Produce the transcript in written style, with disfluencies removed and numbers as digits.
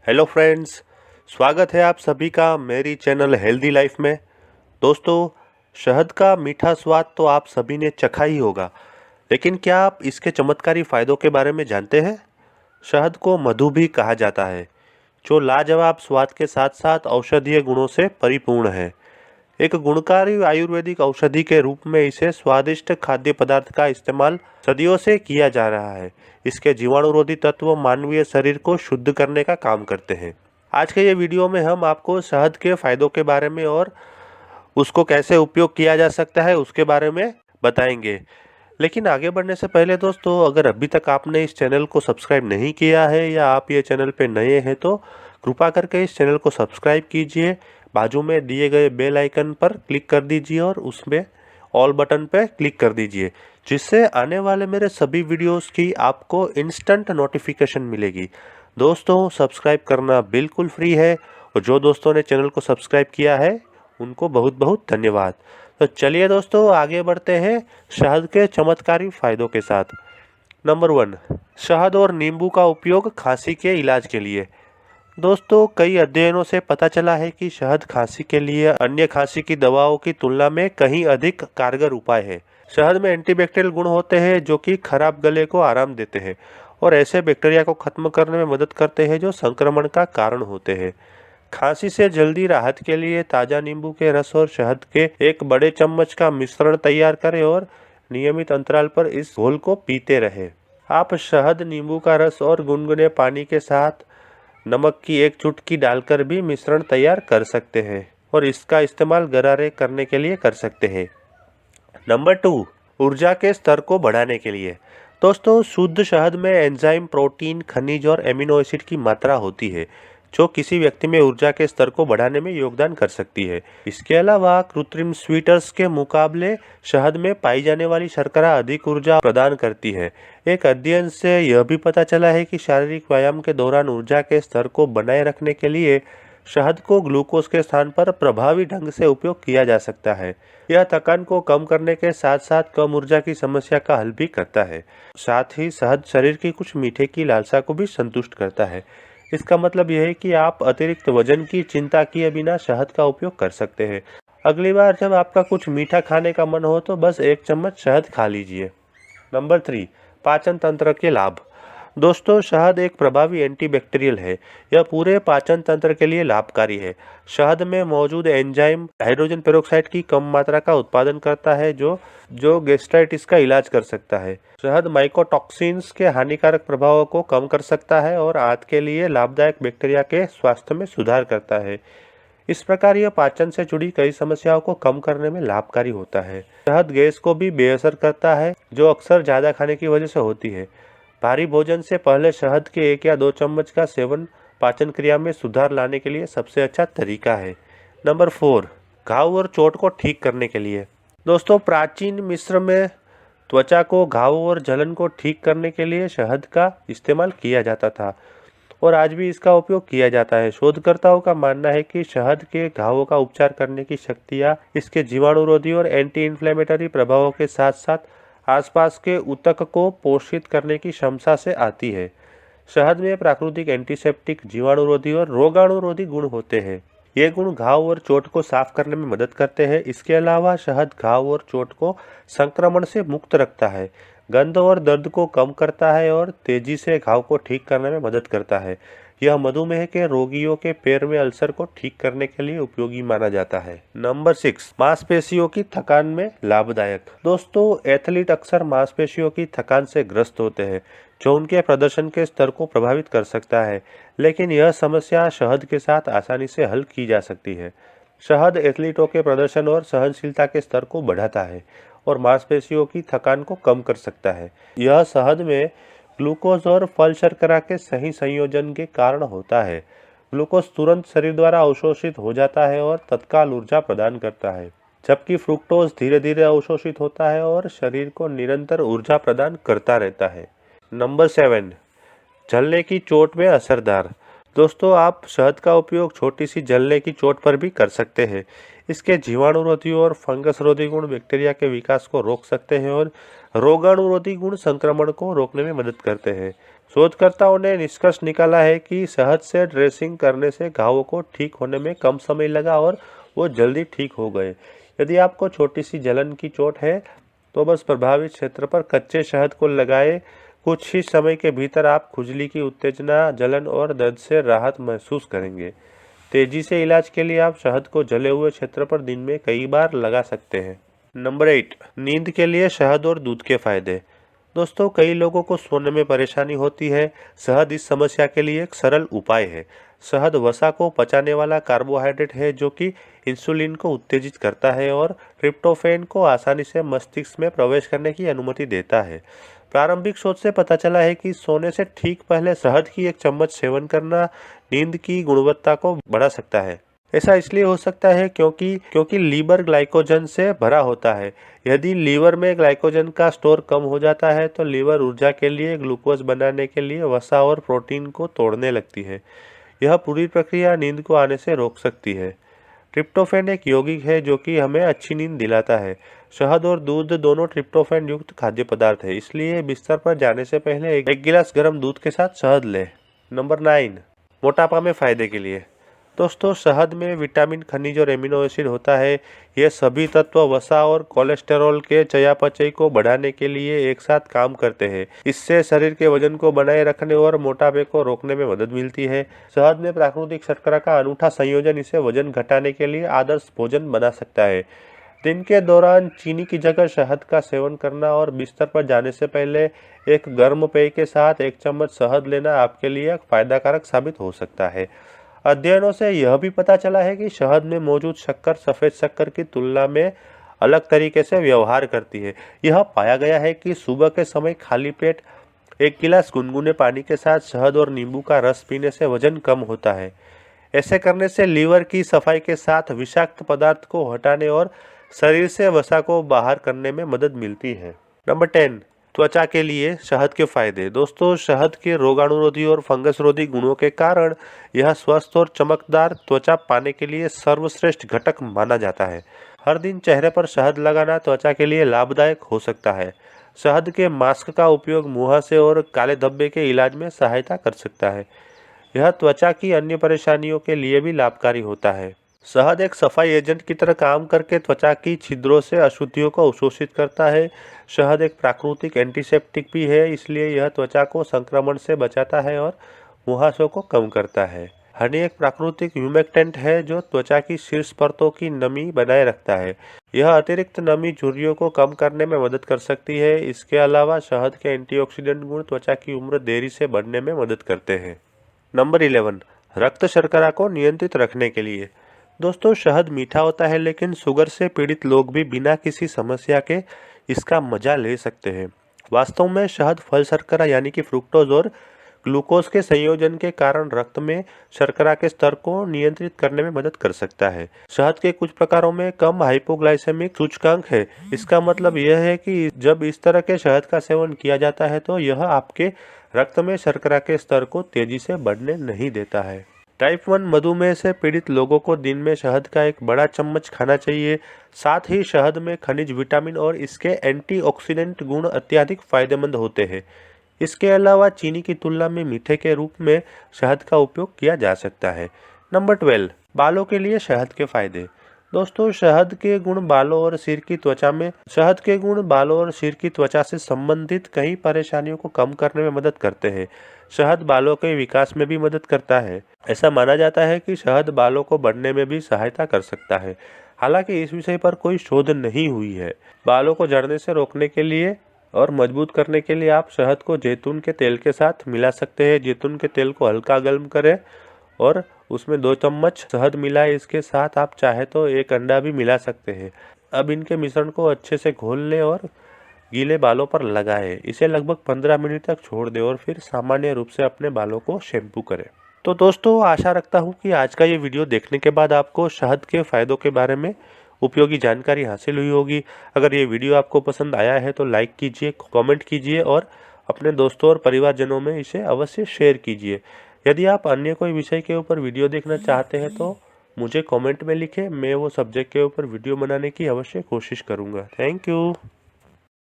Hello friends, स्वागत है आप सभी का मेरी चैनल हेल्दी लाइफ में। दोस्तों, शहद का मीठा स्वाद तो आप सभी ने चखा ही होगा, लेकिन क्या आप इसके चमत्कारी फ़ायदों के बारे में जानते हैं? शहद को मधु भी कहा जाता है, जो लाजवाब स्वाद के साथ साथ औषधीय गुणों से परिपूर्ण है। एक गुणकारी आयुर्वेदिक औषधि के रूप में इसे स्वादिष्ट खाद्य पदार्थ का इस्तेमाल सदियों से किया जा रहा है। इसके जीवाणुरोधी तत्व मानवीय शरीर को शुद्ध करने का काम करते हैं। आज के ये वीडियो में हम आपको शहद के फायदों के बारे में और उसको कैसे उपयोग किया जा सकता है उसके बारे में बताएंगे। लेकिन आगे बढ़ने से पहले दोस्तों, अगर अभी तक आपने इस चैनल को सब्सक्राइब नहीं किया है या आप ये चैनल पे नए हैं तो कृपा करके इस चैनल को सब्सक्राइब कीजिए। बाजू में दिए गए बेल आइकन पर क्लिक कर दीजिए और उसमें ऑल बटन पर क्लिक कर दीजिए, जिससे आने वाले मेरे सभी वीडियोस की आपको इंस्टेंट नोटिफिकेशन मिलेगी। दोस्तों, सब्सक्राइब करना बिल्कुल फ्री है और जो दोस्तों ने चैनल को सब्सक्राइब किया है उनको बहुत बहुत धन्यवाद। तो चलिए दोस्तों, आगे बढ़ते हैं शहद के चमत्कारी फायदों के साथ। नंबर 1, शहद और नींबू का उपयोग खांसी के इलाज के लिए। दोस्तों, कई अध्ययनों से पता चला है कि शहद खांसी के लिए अन्य खांसी की दवाओं की तुलना में कहीं अधिक कारगर उपाय है। शहद में एंटीबैक्टीरियल गुण होते हैं जो कि खराब गले को आराम देते हैं और ऐसे बैक्टीरिया को खत्म करने में मदद करते हैं जो संक्रमण का कारण होते हैं। खांसी से जल्दी राहत के लिए ताज़ा नींबू के रस और शहद के एक बड़े चम्मच का मिश्रण तैयार करें और नियमित अंतराल पर इस घोल को पीते रहें। आप शहद, नींबू का रस और गुनगुने पानी के साथ नमक की एक चुटकी डालकर भी मिश्रण तैयार कर सकते हैं और इसका इस्तेमाल गरारे करने के लिए कर सकते हैं। नंबर 2, ऊर्जा के स्तर को बढ़ाने के लिए। दोस्तों, शुद्ध शहद में एंजाइम, प्रोटीन, खनिज और एमिनो एसिड की मात्रा होती है जो किसी व्यक्ति में ऊर्जा के स्तर को बढ़ाने में योगदान कर सकती है। इसके अलावा कृत्रिम स्वीटर्स के मुकाबले शहद में पाई जाने वाली शर्करा अधिक ऊर्जा प्रदान करती है। एक अध्ययन से यह भी पता चला है कि शारीरिक व्यायाम के दौरान ऊर्जा के स्तर को बनाए रखने के लिए शहद को ग्लूकोज के स्थान पर प्रभावी ढंग से उपयोग किया जा सकता है। यह थकान को कम करने के साथ साथ कम ऊर्जा की समस्या का हल भी करता है। साथ ही शहद शरीर की कुछ मीठे की लालसा को भी संतुष्ट करता है। इसका मतलब यह है कि आप अतिरिक्त वजन की चिंता किए बिना शहद का उपयोग कर सकते हैं। अगली बार जब आपका कुछ मीठा खाने का मन हो तो बस एक चम्मच शहद खा लीजिए। नंबर 3, पाचन तंत्र के लाभ। दोस्तों, शहद एक प्रभावी एंटीबैक्टीरियल है। यह पूरे पाचन तंत्र के लिए लाभकारी है। शहद में मौजूद एंजाइम हाइड्रोजन पेरोक्साइड की कम मात्रा का उत्पादन करता है जो गैस्ट्राइटिस का इलाज कर सकता है। शहद माइकोटॉक्सिन्स के हानिकारक प्रभावों को कम कर सकता है और आंत के लिए लाभदायक बैक्टीरिया के स्वास्थ्य में सुधार करता है। इस प्रकार यह पाचन से जुड़ी कई समस्याओं को कम करने में लाभकारी होता है। शहद गैस को भी बेअसर करता है, जो अक्सर ज़्यादा खाने की वजह से होती है। भारी भोजन से पहले शहद के 1 या 2 चम्मच का सेवन पाचन क्रिया में सुधार लाने के लिए सबसे अच्छा तरीका है। नंबर 4, घाव और चोट को ठीक करने के लिए। दोस्तों, प्राचीन मिस्र में त्वचा को घावों और जलन को ठीक करने के लिए शहद का इस्तेमाल किया जाता था और आज भी इसका उपयोग किया जाता है। शोधकर्ताओं का मानना है कि शहद के घावों का उपचार करने की शक्तियाँ इसके जीवाणुरोधी और एंटी इन्फ्लेमेटरी प्रभावों के साथ साथ आसपास के ऊतक को पोषित करने की क्षमता से आती है। शहद में प्राकृतिक एंटीसेप्टिक, जीवाणुरोधी और रोगाणुरोधी गुण होते हैं। ये गुण घाव और चोट को साफ करने में मदद करते हैं। इसके अलावा शहद घाव और चोट को संक्रमण से मुक्त रखता है, गंध और दर्द को कम करता है और तेजी से घाव को ठीक करने में मदद करता है। यह मधुमेह के रोगियों के पैर में अल्सर को ठीक करने के लिए उपयोगी माना जाता है। नंबर 6, मांसपेशियों की थकान में लाभदायक। दोस्तों, एथलीट अक्सर मांसपेशियों की थकान से ग्रस्त होते हैं, जो उनके प्रदर्शन के स्तर को प्रभावित कर सकता है, लेकिन यह समस्या शहद के साथ आसानी से हल की जा सकती है। शहद एथलीटों के प्रदर्शन और सहनशीलता के स्तर को बढ़ाता है और मांसपेशियों की थकान को कम कर सकता है। यह शहद में ग्लूकोज और फल शर्करा के सही संयोजन के कारण होता है। ग्लूकोज तुरंत शरीर द्वारा अवशोषित हो जाता है और तत्काल ऊर्जा प्रदान करता है, जबकि फ्रुक्टोज धीरे धीरे अवशोषित होता है और शरीर को निरंतर ऊर्जा प्रदान करता रहता है। नंबर 7, जलने की चोट में असरदार। दोस्तों, आप शहद का उपयोग छोटी सी जलने की चोट पर भी कर सकते हैं। इसके जीवाणुरोधी और फंगस रोधी गुण बैक्टीरिया के विकास को रोक सकते हैं और रोगाणुरोधी गुण संक्रमण को रोकने में मदद करते हैं। शोधकर्ताओं ने निष्कर्ष निकाला है कि शहद से ड्रेसिंग करने से घावों को ठीक होने में कम समय लगा और वो जल्दी ठीक हो गए। यदि आपको छोटी सी जलन की चोट है तो बस प्रभावित क्षेत्र पर कच्चे शहद को लगाए। कुछ ही समय के भीतर आप खुजली की उत्तेजना, जलन और दर्द से राहत महसूस करेंगे। तेजी से इलाज के लिए आप शहद को जले हुए क्षेत्र पर दिन में कई बार लगा सकते हैं। नंबर 8, नींद के लिए शहद और दूध के फायदे। दोस्तों, कई लोगों को सोने में परेशानी होती है। शहद इस समस्या के लिए एक सरल उपाय है। शहद वसा को पचाने वाला कार्बोहाइड्रेट है जो कि इंसुलिन को उत्तेजित करता है और ट्रिप्टोफैन को आसानी से मस्तिष्क में प्रवेश करने की अनुमति देता है। प्रारंभिक शोध से पता चला है कि सोने से ठीक पहले शहद की एक चम्मच सेवन करना नींद की गुणवत्ता को बढ़ा सकता है। ऐसा इसलिए हो सकता है क्योंकि लीवर ग्लाइकोजन से भरा होता है। यदि लीवर में ग्लाइकोजन का स्टोर कम हो जाता है तो लीवर ऊर्जा के लिए ग्लूकोज बनाने के लिए वसा और प्रोटीन को तोड़ने लगती है। यह पूरी प्रक्रिया नींद को आने से रोक सकती है। ट्रिप्टोफैन एक यौगिक है जो कि हमें अच्छी नींद दिलाता है। शहद और दूध दोनों ट्रिप्टोफैन युक्त खाद्य पदार्थ है, इसलिए बिस्तर पर जाने से पहले एक गिलास गर्म दूध के साथ शहद लें। नंबर 9, मोटापा में फायदे के लिए। दोस्तों, शहद में विटामिन, खनिज और एमिनो एसिड होता है। ये सभी तत्व वसा और कोलेस्टेरॉल के चयापचय को बढ़ाने के लिए एक साथ काम करते हैं। इससे शरीर के वजन को बनाए रखने और मोटापे को रोकने में मदद मिलती है। शहद में प्राकृतिक शर्करा का अनूठा संयोजन इसे वजन घटाने के लिए आदर्श भोजन बना सकता है। दिन के दौरान चीनी की जगह शहद का सेवन करना और बिस्तर पर जाने से पहले एक गर्म पेय के साथ एक चम्मच शहद लेना आपके लिए फायदाकारक साबित हो सकता है। अध्ययनों से यह भी पता चला है कि शहद में मौजूद शक्कर सफ़ेद शक्कर की तुलना में अलग तरीके से व्यवहार करती है। यह पाया गया है कि सुबह के समय खाली पेट एक गिलास गुनगुने पानी के साथ शहद और नींबू का रस पीने से वजन कम होता है। ऐसे करने से लीवर की सफाई के साथ विषाक्त पदार्थ को हटाने और शरीर से वसा को बाहर करने में मदद मिलती है। नंबर 10, त्वचा के लिए शहद के फायदे। दोस्तों, शहद के रोगाणुरोधी और फंगस रोधी गुणों के कारण यह स्वस्थ और चमकदार त्वचा पाने के लिए सर्वश्रेष्ठ घटक माना जाता है। हर दिन चेहरे पर शहद लगाना त्वचा के लिए लाभदायक हो सकता है। शहद के मास्क का उपयोग मुहासे और काले धब्बे के इलाज में सहायता कर सकता है। यह त्वचा की अन्य परेशानियों के लिए भी लाभकारी होता है। शहद एक सफाई एजेंट की तरह काम करके त्वचा की छिद्रों से अशुद्धियों को अवशोषित करता है। शहद एक प्राकृतिक एंटीसेप्टिक भी है, इसलिए यह त्वचा को संक्रमण से बचाता है और मुहासों को कम करता है। हनी एक प्राकृतिक ह्यूमेक्टेंट है जो त्वचा की शीर्ष परतों की नमी बनाए रखता है। यह अतिरिक्त नमी झुर्रियों को कम करने में मदद कर सकती है। इसके अलावा शहद के एंटीऑक्सीडेंट गुण त्वचा की उम्र देरी से बढ़ने में मदद करते हैं। नंबर 11, रक्त शर्करा को नियंत्रित रखने के लिए। दोस्तों, शहद मीठा होता है लेकिन शुगर से पीड़ित लोग भी बिना किसी समस्या के इसका मजा ले सकते हैं। वास्तव में शहद फल शर्करा यानी कि फ्रुक्टोज और ग्लूकोज के संयोजन के कारण रक्त में शर्करा के स्तर को नियंत्रित करने में मदद कर सकता है। शहद के कुछ प्रकारों में कम हाइपोग्लाइसेमिक सूचकांक है। इसका मतलब यह है कि जब इस तरह के शहद का सेवन किया जाता है तो यह आपके रक्त में शर्करा के स्तर को तेजी से बढ़ने नहीं देता है। टाइप 1 मधुमेह से पीड़ित लोगों को दिन में शहद का एक बड़ा चम्मच खाना चाहिए। साथ ही शहद में खनिज, विटामिन और इसके एंटीऑक्सीडेंट गुण अत्यधिक फायदेमंद होते हैं। इसके अलावा चीनी की तुलना में मीठे के रूप में शहद का उपयोग किया जा सकता है। नंबर 12, बालों के लिए शहद के फायदे। दोस्तों, शहद के गुण बालों और सिर की त्वचा से संबंधित कई परेशानियों को कम करने में मदद करते हैं। शहद बालों के विकास में भी मदद करता है। ऐसा माना जाता है कि शहद बालों को बढ़ने में भी सहायता कर सकता है। हालांकि इस विषय पर कोई शोध नहीं हुई है। बालों को झड़ने से रोकने के लिए और मजबूत करने के लिए आप शहद को जैतून के तेल के साथ मिला सकते हैं। जैतून के तेल को हल्का गर्म करें और उसमें 2 चम्मच शहद मिलाएं। इसके साथ आप चाहे तो 1 अंडा भी मिला सकते हैं। अब इनके मिश्रण को अच्छे से घोल लें और गीले बालों पर लगाएं। इसे लगभग 15 मिनट तक छोड़ दें और फिर सामान्य रूप से अपने बालों को शैम्पू करें। तो दोस्तों, आशा रखता हूँ कि आज का ये वीडियो देखने के बाद आपको शहद के फ़ायदों के बारे में उपयोगी जानकारी हासिल हुई होगी। अगर ये वीडियो आपको पसंद आया है तो लाइक कीजिए, कमेंट कीजिए और अपने दोस्तों और परिवारजनों में इसे अवश्य शेयर कीजिए। यदि आप अन्य कोई विषय के ऊपर वीडियो देखना चाहते हैं तो मुझे कमेंट में लिखें। मैं वो सब्जेक्ट के ऊपर वीडियो बनाने की अवश्य कोशिश करूँगा। Thank you.